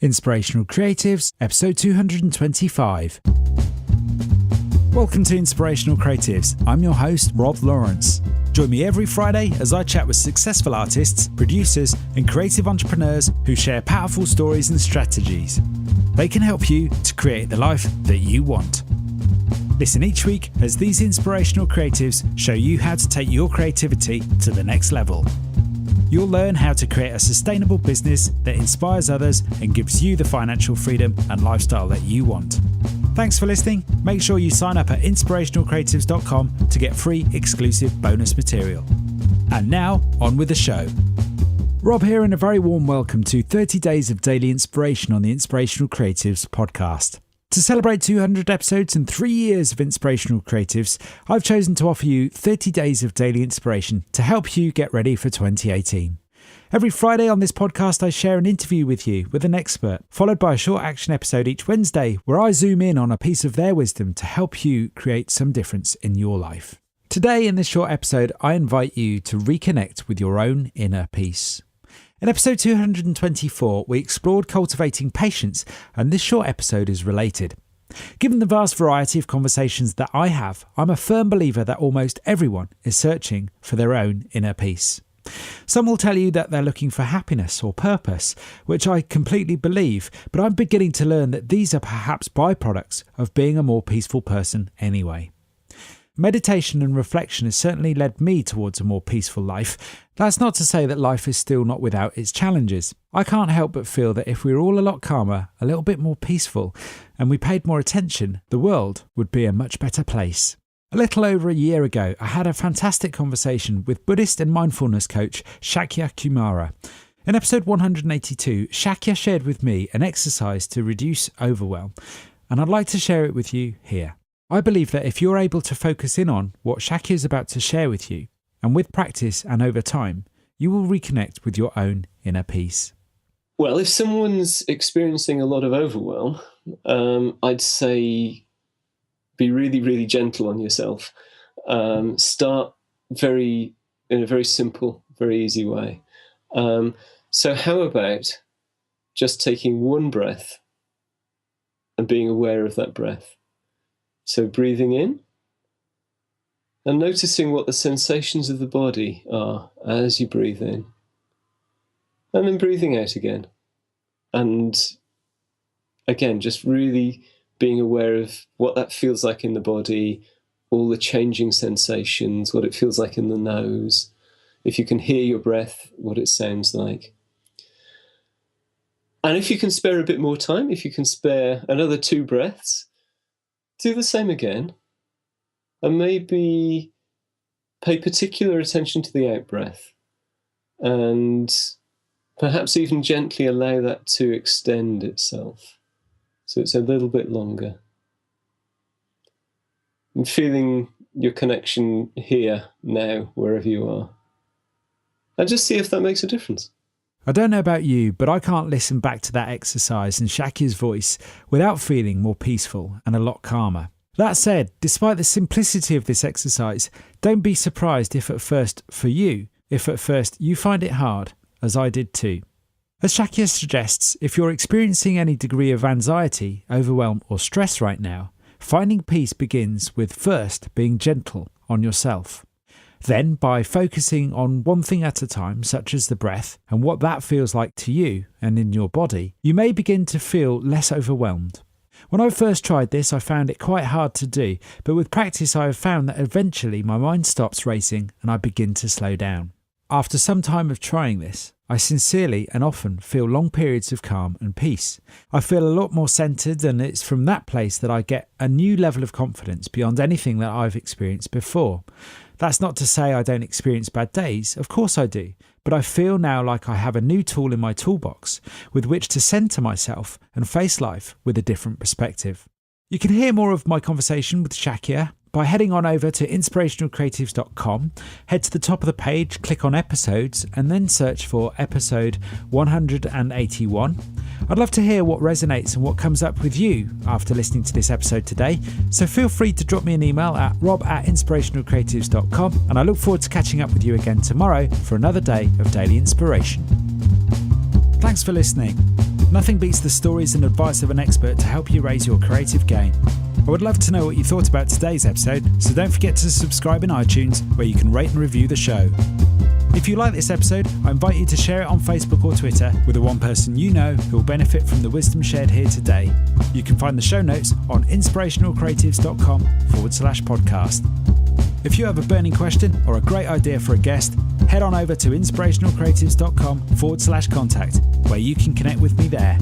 Inspirational Creatives, episode 225. Welcome to Inspirational Creatives. I'm your host, Rob Lawrence. Join me every Friday as I chat with successful artists, producers, and creative entrepreneurs who share powerful stories and strategies. They can help you to create the life that you want. Listen each week as these inspirational creatives show you how to take your creativity to the next level. You'll learn how to create a sustainable business that inspires others and gives you the financial freedom and lifestyle that you want. Thanks for listening. Make sure you sign up at inspirationalcreatives.com to get free exclusive bonus material. And now, on with the show. Rob here, and a very warm welcome to 30 Days of Daily Inspiration on the Inspirational Creatives podcast. To celebrate 200 episodes and 3 years of Inspirational Creatives, I've chosen to offer you 30 days of daily inspiration to help you get ready for 2018. Every Friday on this podcast, I share an interview with you with an expert, followed by a short action episode each Wednesday where I zoom in on a piece of their wisdom to help you create some difference in your life. Today, in this short episode, I invite you to reconnect with your own inner peace. In episode 224, we explored cultivating patience, and this short episode is related. Given the vast variety of conversations that I have, I'm a firm believer that almost everyone is searching for their own inner peace. Some will tell you that they're looking for happiness or purpose, which I completely believe, but I'm beginning to learn that these are perhaps byproducts of being a more peaceful person anyway. Meditation and reflection has certainly led me towards a more peaceful life. That's not to say that life is still not without its challenges. I can't help but feel that if we were all a lot calmer, a little bit more peaceful, and we paid more attention, the world would be a much better place. A little over a year ago, I had a fantastic conversation with Buddhist and mindfulness coach Shakya Kumara. In episode 182, Shakya shared with me an exercise to reduce overwhelm, and I'd like to share it with you here. I believe that if you're able to focus in on what Shakya is about to share with you, and with practice and over time, you will reconnect with your own inner peace. Well, if someone's experiencing a lot of overwhelm, I'd say be really, really gentle on yourself. Start in a very simple, very easy way. So how about just taking one breath and being aware of that breath? So breathing in and noticing what the sensations of the body are as you breathe in. And then breathing out again. And again, just really being aware of what that feels like in the body, all the changing sensations, what it feels like in the nose. If you can hear your breath, what it sounds like. And if you can spare a bit more time, if you can spare another 2 breaths, do the same again, and maybe pay particular attention to the out-breath, and perhaps even gently allow that to extend itself, so it's a little bit longer. And feeling your connection here, now, wherever you are. And just see if that makes a difference. I don't know about you, but I can't listen back to that exercise and Shakya's voice without feeling more peaceful and a lot calmer. That said, despite the simplicity of this exercise, don't be surprised if at first you find it hard, as I did too. As Shakya suggests, if you're experiencing any degree of anxiety, overwhelm or stress right now, finding peace begins with first being gentle on yourself. Then, by focusing on one thing at a time, such as the breath, and what that feels like to you and in your body, you may begin to feel less overwhelmed. When I first tried this, I found it quite hard to do, but with practice I have found that eventually my mind stops racing and I begin to slow down. After some time of trying this, I sincerely and often feel long periods of calm and peace. I feel a lot more centered, and it's from that place that I get a new level of confidence beyond anything that I've experienced before. That's not to say I don't experience bad days, of course I do, but I feel now like I have a new tool in my toolbox with which to center myself and face life with a different perspective. You can hear more of my conversation with Shakya by heading on over to inspirationalcreatives.com, head to the top of the page, click on episodes, and then search for episode 181. I'd love to hear what resonates and what comes up with you after listening to this episode today, so feel free to drop me an email at rob@inspirationalcreatives.com, and I look forward to catching up with you again tomorrow for another day of daily inspiration. Thanks for listening. Nothing beats the stories and advice of an expert to help you raise your creative game. I would love to know what you thought about today's episode, so don't forget to subscribe in iTunes, where you can rate and review the show. If you like this episode, I invite you to share it on Facebook or Twitter with the one person you know who will benefit from the wisdom shared here today. You can find the show notes on inspirationalcreatives.com/podcast. If you have a burning question or a great idea for a guest, head on over to inspirationalcreatives.com/contact, where you can connect with me there.